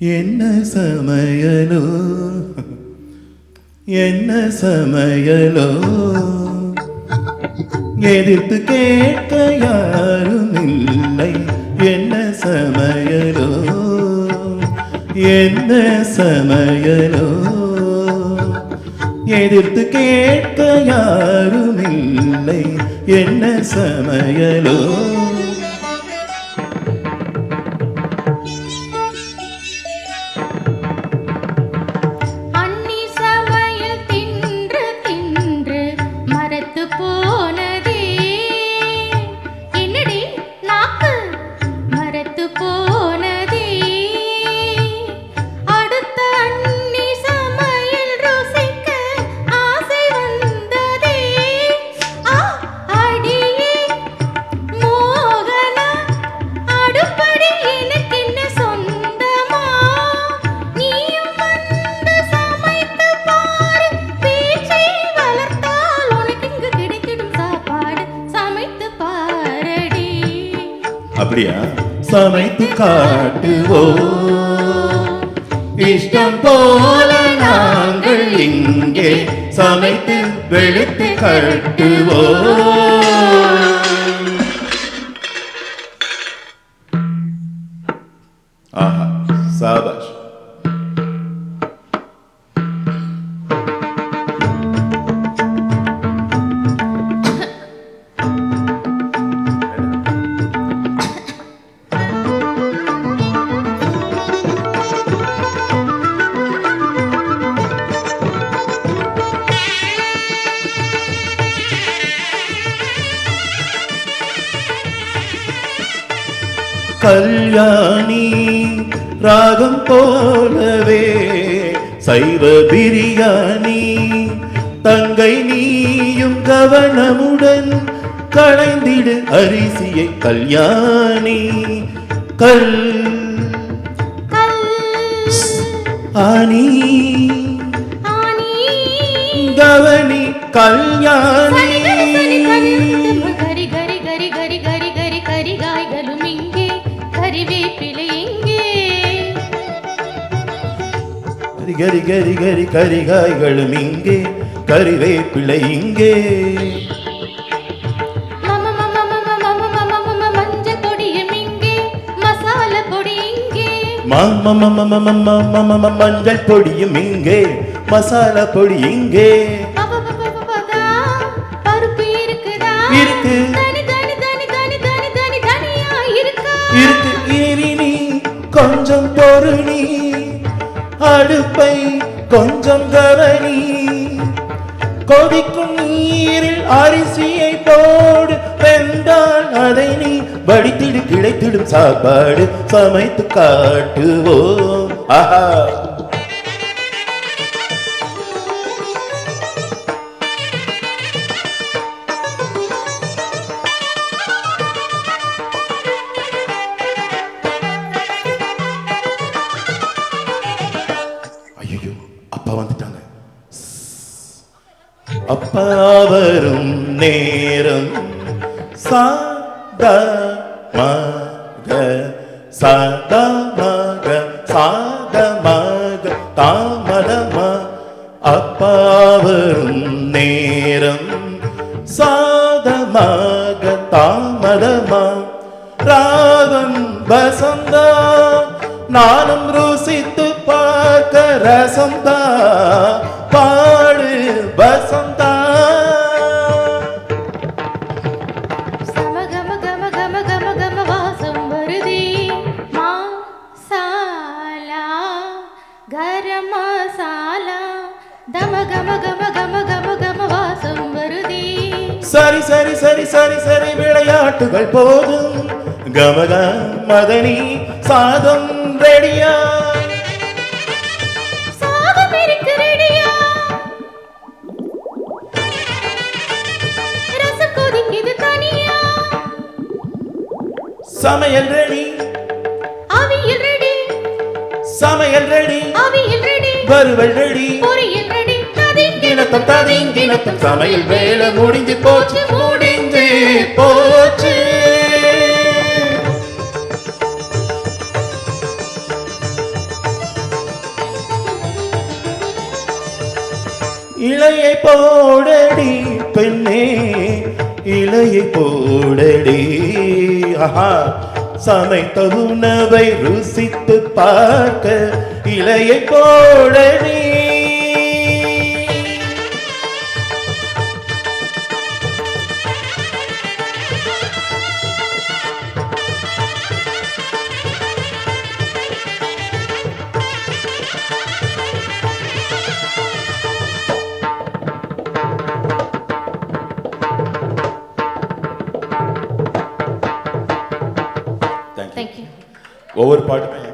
என்ன சமையலோ என்ன சமையலோ எதிர்த்து கேட்க யாரும் இல்லை. என்ன சமையலோ என்ன சமையலோ எதிர்த்து கேட்க யாரும் இல்லை. என்ன சமையலோ அப்படியா? சமைத்து காட்டுவோம் இஷ்டம் போல நாங்கள் இங்கே சமைத்து வெளுத்து கட்டுவோம். ஆஹா, சாபாஷ். கல்யாணி ராகம் போலவே சைவ பிரியாணி தங்கை நீயும் கவனமுடன் களைந்திடு அரிசியை. கல்யாணி கல் ஆனி கவனி கல்யாணி கரி கரி கரி கரிகாய்களும் இங்கே கறிவேப்பிலை இங்கே. மஞ்சள் பொடியும் இங்கே மசாலா பொடி இங்கே. மஞ்சள் பொடியும் இங்கே மசாலா பொடி இங்கே. பருப்பு இருக்குதா? இருக்கு இருக்கு. இனி கொஞ்சம் பொருணி அடுப்பை கொஞ்சம் கவனி. கொதிக்கும் நீரில் அரிசியை போடு வெந்தால் அதை நீ வடித்திடு. கிடைத்திடும் சாப்பாடு சமைத்து காட்டுவோம். ஆஹா, அப்பா வந்துட்டாங்க. அப்பா வரும் நேரம் சாதமாக சாதமாக சாதமாக தாமதமா. அப்பா வரும் நேரம் சாதமாக தாமதமா. ராகம் வசந்தா நானும் ருசித்து பார்க்க ரசந்தா பாடு வசந்தா. சமகம கம கம கம கம வாசம் வருதே. மசாலா கரம் மசாலா தம கம கம கம கம கம வாசம் வருதே. சரி சரி சரி சரி சரி விளையாட்டுகள் போதும். கமக மதனி சாதம் ரெடியா? சாதம் இருக்கு ரெடியா? ரசம் கொதிக்குது தனியா? சமையல் ரெடி அவியல் ரெடி. சமையல் ரெடி அவியல் ரெடி. வறுவல் ரெடி பொரியல் ரெடி. ததிங்கினத்தம் சமையல் வேலை முடிஞ்சு போச்சு முடிஞ்சு போச்சு. இலையை போடடி பெண்ணே இலையை போடடி. ஆஹா, சமைத்த உணவை ருசித்து பார்க்க இலையை போடடி. தேங்க்யூ. ஒவ்வொரு பாட்டுமே